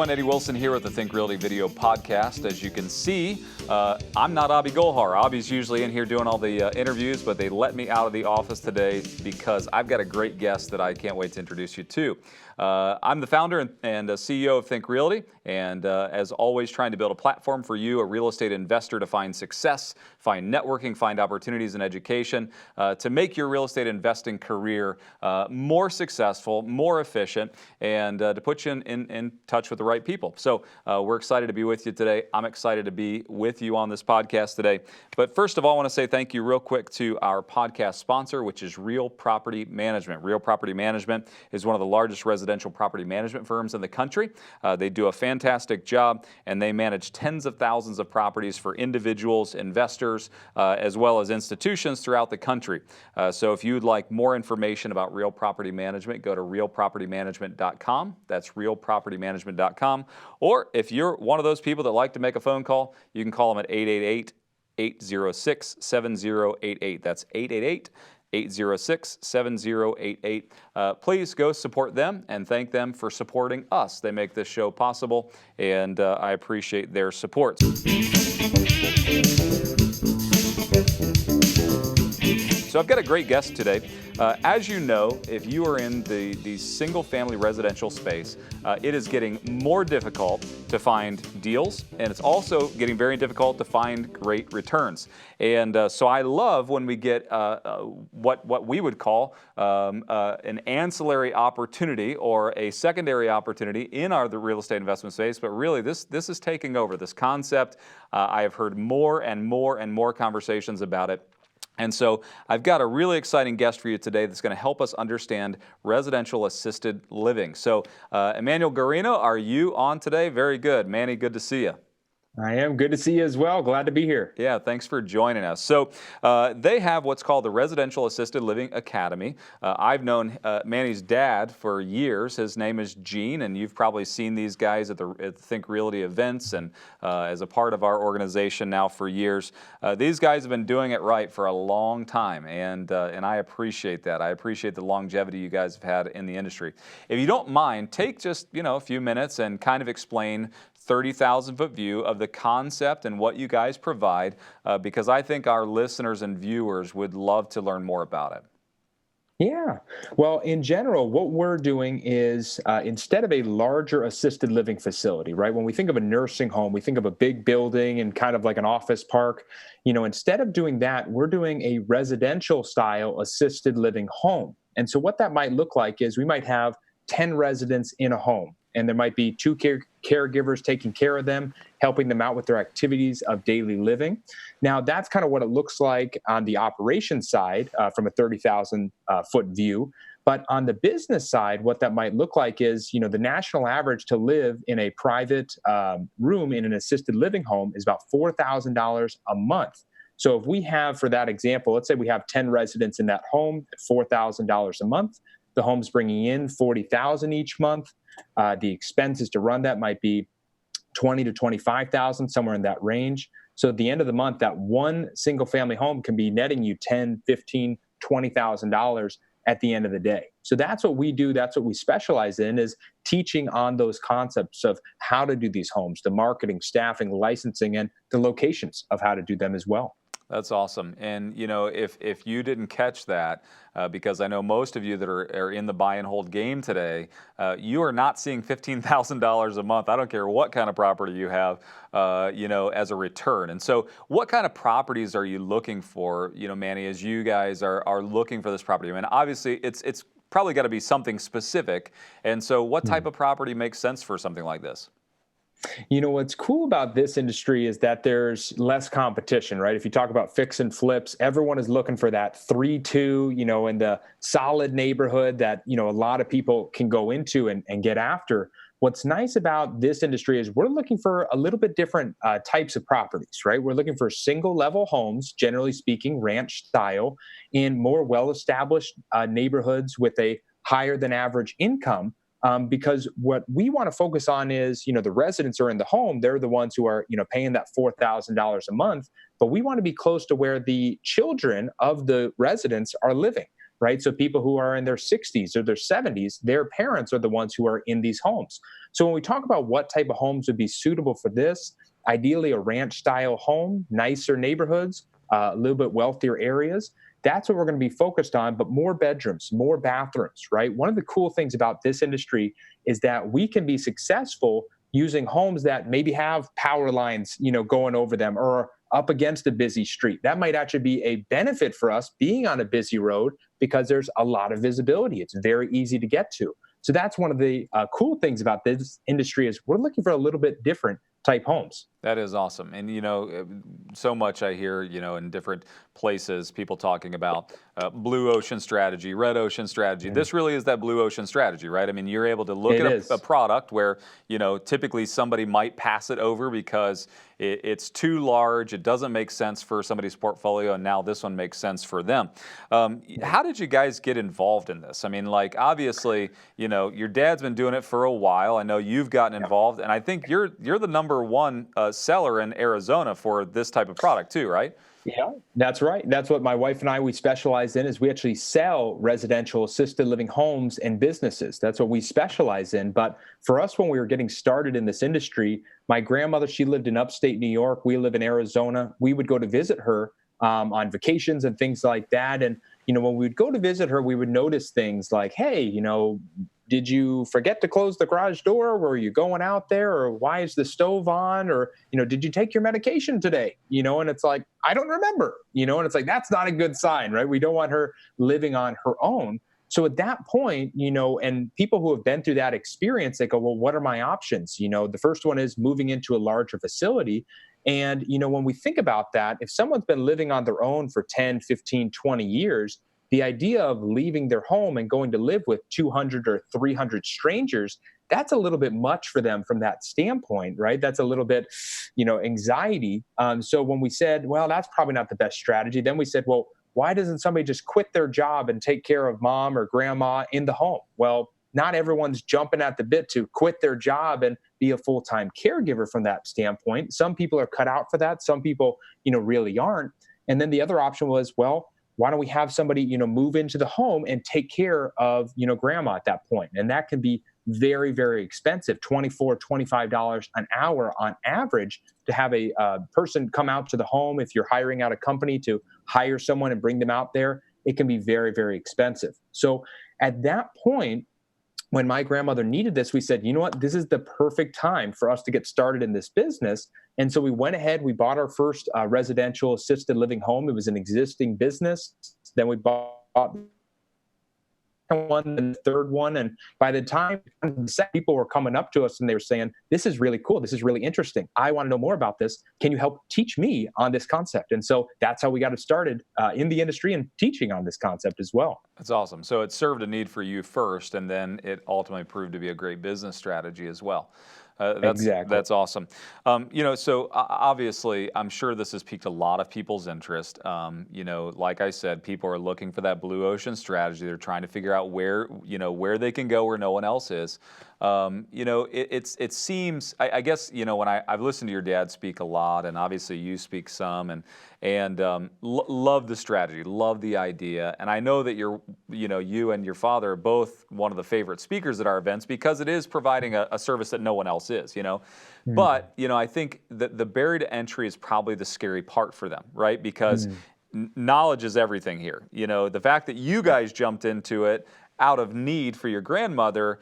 everyone, Eddie Wilson here with the Think Realty video podcast. As you can see, I'm not Abhi Golhar. Abhi's usually in here doing all the interviews, but they let me out of the office today because I've got a great guest that I can't wait to introduce you to. I'm the founder and CEO of Think Realty, and as always, trying to build a platform for you, a real estate investor, to find success, find networking, find opportunities in education, to make your real estate investing career more successful, more efficient, and to put you in touch with the right people. So we're excited to be with you today. I'm excited to be with you on this podcast today. But first of all, I want to say thank you real quick to our podcast sponsor, which is Real Property Management. Real Property Management is one of the largest residential property management firms in the country. They do a fantastic job, and they manage tens of thousands of properties for individuals, investors, as well as institutions throughout the country. So if you'd like more information about Real Property Management, go to realpropertymanagement.com. That's realpropertymanagement.com. Or if you're one of those people that like to make a phone call, you can call them at 888-806-7088. That's 888-806-7088. Please go support them and thank them for supporting us. They make this show possible, and I appreciate their support. So I've got a great guest today. As you know, if you are in the single-family residential space, it is getting more difficult to find deals, and it's also getting very difficult to find great returns. And so I love when we get what we would call an ancillary opportunity or a secondary opportunity in the real estate investment space. But really, this is taking over. This concept, I have heard more and more conversations about it. And so I've got a really exciting guest for you today that's going to help us understand residential assisted living. So Emmanuel Guarino, are you on today? Very good. Manny, good to see you. I am. Good to see you as well. Glad to be here. Yeah, thanks for joining us. So they have what's called the Residential Assisted Living Academy. I've known Manny's dad for years. His name is Gene, and you've probably seen these guys at the Think Realty events and as a part of our organization now for years. These guys have been doing it right for a long time, and I appreciate that. I appreciate the longevity you guys have had in the industry. If you don't mind, take just a few minutes and kind of explain 30,000-foot view of the concept and what you guys provide, because I think our listeners and viewers would love to learn more about it. Yeah. Well, in general, what we're doing is instead of a larger assisted living facility, right? When we think of a nursing home, we think of a big building and kind of like an office park. Instead of doing that, we're doing a residential style assisted living home. And so what that might look like is we might have 10 residents in a home, and there might be 2 caregivers taking care of them, helping them out with their activities of daily living. Now, that's kind of what it looks like on the operations side from a 30,000-foot view. But on the business side, what that might look like is, the national average to live in a private room in an assisted living home is about $4,000 a month. So if we have, for that example, let's say we have 10 residents in that home at $4,000 a month. The home's bringing in $40,000 each month. The expenses to run that might be $20,000 to $25,000, somewhere in that range. So at the end of the month, that one single family home can be netting you $10,000, $15,000, $20,000 at the end of the day. So that's what we do. That's what we specialize in, is teaching on those concepts of how to do these homes, the marketing, staffing, licensing, and the locations of how to do them as well. That's awesome. And, if you didn't catch that, because I know most of you that are in the buy and hold game today, you are not seeing $15,000 a month. I don't care what kind of property you have, as a return. And so what kind of properties are you looking for, Manny, as you guys are looking for this property? I mean, obviously, it's probably got to be something specific. And so what type of property makes sense for something like this? What's cool about this industry is that there's less competition, right? If you talk about fix and flips, everyone is looking for that 3-2, in the solid neighborhood that, a lot of people can go into and get after. What's nice about this industry is we're looking for a little bit different types of properties, right? We're looking for single level homes, generally speaking, ranch style, in more well-established neighborhoods with a higher than average income. Because what we want to focus on is, the residents are in the home. They're the ones who are, paying that $4,000 a month. But we want to be close to where the children of the residents are living. right? So people who are in their 60s or their 70s, their parents are the ones who are in these homes. So when we talk about what type of homes would be suitable for this, ideally a ranch style home, nicer neighborhoods, a little bit wealthier areas. That's what we're going to be focused on, but more bedrooms, more bathrooms, right? One of the cool things about this industry is that we can be successful using homes that maybe have power lines, going over them or up against a busy street. That might actually be a benefit for us being on a busy road because there's a lot of visibility. It's very easy to get to. So that's one of the cool things about this industry is we're looking for a little bit different type homes. That is awesome. And, so much I hear, in different places, people talking about blue ocean strategy, red ocean strategy. This really is that blue ocean strategy, right? I mean, you're able to look It at is. a product where, typically somebody might pass it over because it's too large. It doesn't make sense for somebody's portfolio. And now this one makes sense for them. How did you guys get involved in this? I mean, like, obviously, your dad's been doing it for a while. I know you've gotten involved. And I think you're the number one seller in Arizona for this type of product too, right? Yeah, that's right. That's what my wife and we specialize in is we actually sell residential assisted living homes and businesses. That's what we specialize in. But for us, when we were getting started in this industry, my grandmother, she lived in upstate New York. We live in Arizona. We would go to visit her on vacations and things like that. And, when we would go to visit her, we would notice things like, hey, did you forget to close the garage door? Were you going out there? Or why is the stove on? Or, did you take your medication today? And it's like, I don't remember, and it's like, that's not a good sign, right? We don't want her living on her own. So at that point, and people who have been through that experience, they go, well, what are my options? The first one is moving into a larger facility. And, when we think about that, if someone's been living on their own for 10, 15, 20 years, the idea of leaving their home and going to live with 200 or 300 strangers, that's a little bit much for them from that standpoint, right? That's a little bit, anxiety. So when we said, well, that's probably not the best strategy, then we said, well, why doesn't somebody just quit their job and take care of mom or grandma in the home? Well, not everyone's jumping at the bit to quit their job and be a full-time caregiver from that standpoint. Some people are cut out for that. Some people, really aren't. And then the other option was, well, why don't we have somebody, move into the home and take care of, grandma at that point? And that can be very, very expensive, $24, $25 an hour on average to have a person come out to the home. If you're hiring out a company to hire someone and bring them out there, it can be very, very expensive. So at that point, when my grandmother needed this, we said, you know what, this is the perfect time for us to get started in this business. And so we went ahead, we bought our first residential assisted living home. It was an existing business. Then we bought one and the third one. And by the time people were coming up to us and they were saying, this is really cool. This is really interesting. I want to know more about this. Can you help teach me on this concept? And so that's how we got it started in the industry and teaching on this concept as well. That's awesome. So it served a need for you first, and then it ultimately proved to be a great business strategy as well. Exactly. That's awesome. So obviously, I'm sure this has piqued a lot of people's interest. Like I said, people are looking for that blue ocean strategy. They're trying to figure out where they can go where no one else is. It seems, I guess, when I've listened to your dad speak a lot, and obviously you speak some, and love the strategy, love the idea. And I know that you and your father are both one of the favorite speakers at our events because it is providing a service that no one else is, But, I think that the barrier to entry is probably the scary part for them, right? Because knowledge is everything here. The fact that you guys jumped into it out of need for your grandmother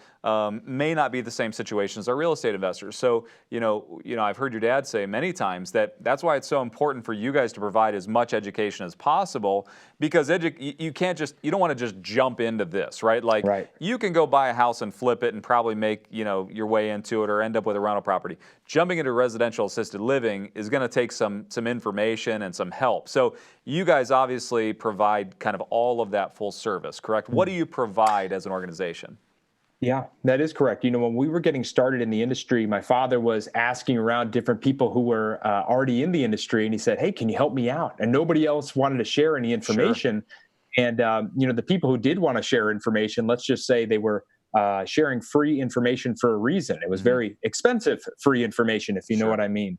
may not be the same situation as our real estate investors. So, I've heard your dad say many times that that's why it's so important for you guys to provide as much education as possible, because you don't want to just jump into this, right? Like, Right. You can go buy a house and flip it and probably make, your way into it or end up with a rental property. Jumping into residential assisted living is going to take some information and some help. So you guys obviously provide kind of all of that full service, correct? What do you provide as an organization? Yeah, that is correct. When we were getting started in the industry, my father was asking around different people who were already in the industry, and he said, hey, can you help me out? And nobody else wanted to share any information. Sure. And, the people who did want to share information, let's just say they were sharing free information for a reason. It was very expensive free information, if you know what I mean.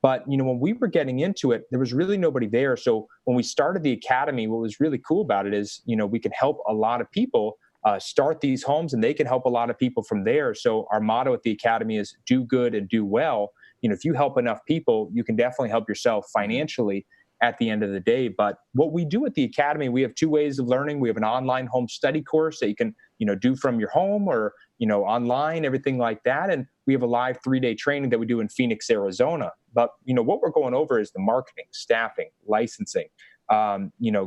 But when we were getting into it, there was really nobody there. So when we started the academy, what was really cool about it is, we can help a lot of people start these homes, and they can help a lot of people from there. So our motto at the academy is do good and do well. If you help enough people, you can definitely help yourself financially at the end of the day. But what we do at the academy, we have two ways of learning. We have an online home study course that you can, do from your home or, online, everything like that. And we have a live 3-day training that we do in Phoenix, Arizona. But, what we're going over is the marketing, staffing, licensing,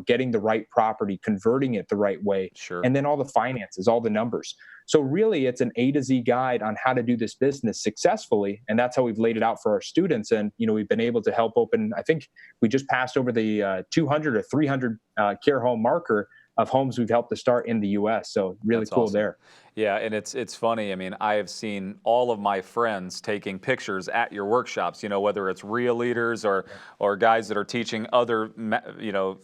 getting the right property, converting it the right way, Sure. and then all the finances, all the numbers. So really, it's an A to Z guide on how to do this business successfully, and that's how we've laid it out for our students. And we've been able to help open. I think we just passed over the 200 or 300 care home marker of homes we've helped to start in the U.S. So really That's cool awesome. there. Yeah, and it's funny. I mean, I have seen all of my friends taking pictures at your workshops. Whether it's real leaders or guys that are teaching other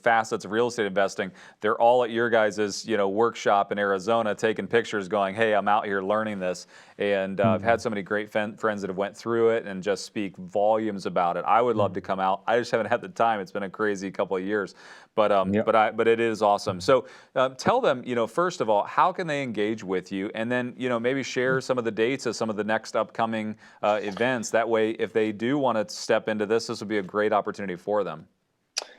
facets of real estate investing. They're all at your guys' workshop in Arizona taking pictures, going, "Hey, I'm out here learning this." And I've had so many great friends that have went through it and just speak volumes about it. I would love to come out. I just haven't had the time. It's been a crazy couple of years, but Yep. but it is awesome. So tell them, first of all, how can they engage with you? And then, maybe share some of the dates of some of the next upcoming events. That way, if they do want to step into this would be a great opportunity for them.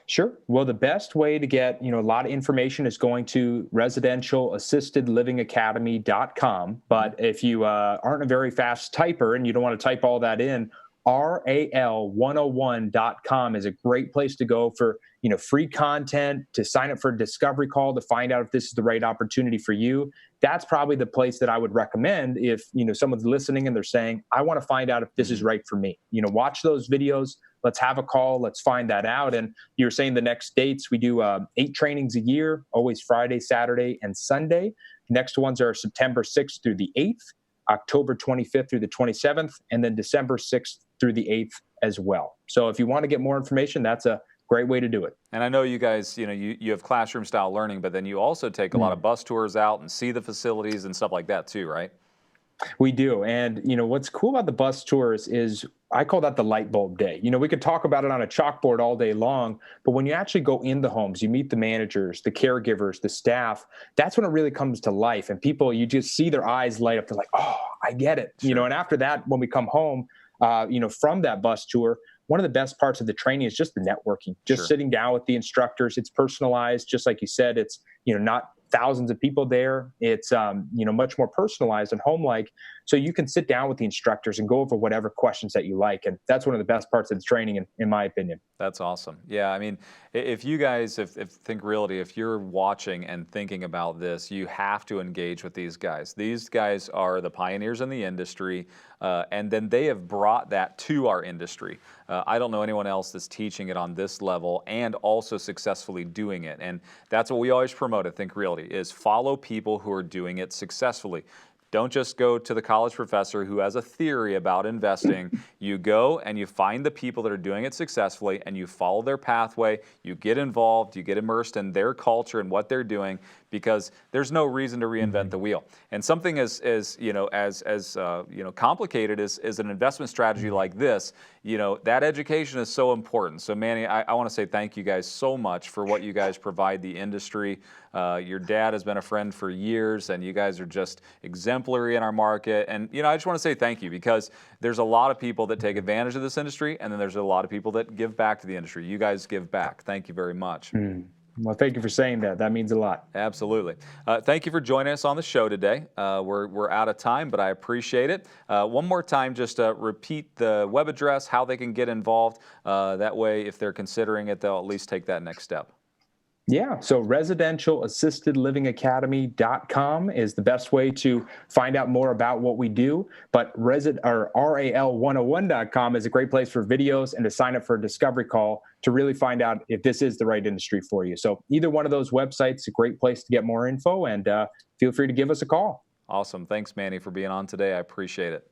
Sure. Well, the best way to get, a lot of information is going to residentialassistedlivingacademy.com. But if you aren't a very fast typer and you don't want to type all that in, RAL101.com is a great place to go for, free content, to sign up for a discovery call to find out if this is the right opportunity for you. That's probably the place that I would recommend if, someone's listening and they're saying, I want to find out if this is right for me. Watch those videos. Let's have a call. Let's find that out. And you're saying the next dates, we do 8 trainings a year, always Friday, Saturday, and Sunday. Next ones are September 6th through the 8th, October 25th through the 27th, and then December 6th through the 8th as well. So if you want to get more information, that's a great way to do it. And I know you guys, you have classroom style learning, but then you also take a lot of bus tours out and see the facilities and stuff like that too, right? We do. And, what's cool about the bus tours is I call that the light bulb day. We could talk about it on a chalkboard all day long, but when you actually go in the homes, you meet the managers, the caregivers, the staff, that's when it really comes to life. And people, you just see their eyes light up. They're like, oh, I get it. Sure. And after that, when we come home, from that bus tour, one of the best parts of the training is just the networking, just Sure. sitting down with the instructors. It's personalized, just like you said. It's, not thousands of people there. It's, much more personalized and home-like. So you can sit down with the instructors and go over whatever questions that you like. And that's one of the best parts of the training, in my opinion. That's awesome. Yeah, I mean, if you guys, if Think Realty, if you're watching and thinking about this, you have to engage with these guys. These guys are the pioneers in the industry, and then they have brought that to our industry. I don't know anyone else that's teaching it on this level and also successfully doing it. And that's what we always promote at Think Realty, is follow people who are doing it successfully. Don't just go to the college professor who has a theory about investing. You go and you find the people that are doing it successfully and you follow their pathway. You get involved, you get immersed in their culture and what they're doing, because there's no reason to reinvent the wheel. And something as complicated as an investment strategy like this, that education is so important. So Manny, I want to say thank you guys so much for what you guys provide the industry. Your dad has been a friend for years, and you guys are just exemplary in our market. And I just want to say thank you, because there's a lot of people that take advantage of this industry, and then there's a lot of people that give back to the industry. You guys give back. Thank you very much. Well, thank you for saying that. That means a lot. Absolutely. Thank you for joining us on the show today. We're out of time, but I appreciate it. One more time, just repeat the web address, how they can get involved. That way, if they're considering it, they'll at least take that next step. Yeah, so residentialassistedlivingacademy.com is the best way to find out more about what we do. But RAL101.com is a great place for videos and to sign up for a discovery call to really find out if this is the right industry for you. So either one of those websites is a great place to get more info, and feel free to give us a call. Awesome. Thanks, Manny, for being on today. I appreciate it.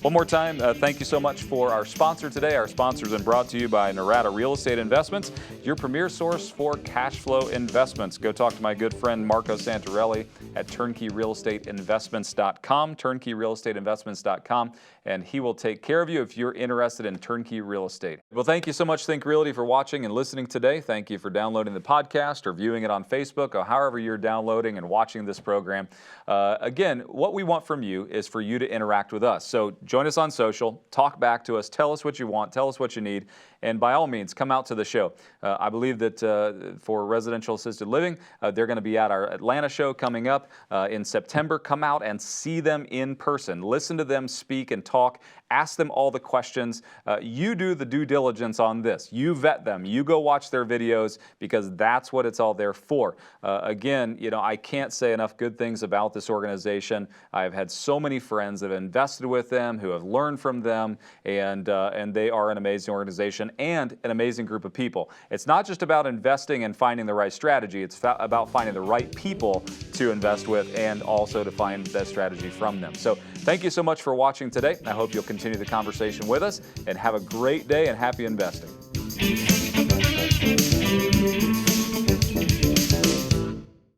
One more time, thank you so much for our sponsor today. Our sponsor has been brought to you by Narada Real Estate Investments, your premier source for cash flow investments. Go talk to my good friend Marco Santarelli at turnkeyrealestateinvestments.com, turnkeyrealestateinvestments.com, and he will take care of you if you're interested in turnkey real estate. Well, thank you so much, Think Realty, for watching and listening today. Thank you for downloading the podcast or viewing it on Facebook or however you're downloading and watching this program. Again, what we want from you is for you to interact with us. So join us on social, talk back to us, tell us what you want, tell us what you need, and by all means, come out to the show. I believe that for residential assisted living, they're going to be at our Atlanta show coming up in September. Come out and see them in person. Listen to them speak and talk. Ask them all the questions. You do the due diligence on this. You vet them. You go watch their videos because that's what it's all there for. Again, I can't say enough good things about this organization. I've had so many friends that have invested with them, who have learned from them, and they are an amazing organization and an amazing group of people. It's not just about investing and finding the right strategy. It's about finding the right people to invest with and also to find that strategy from them. So thank you so much for watching today. I hope you'll continue the conversation with us and have a great day and happy investing.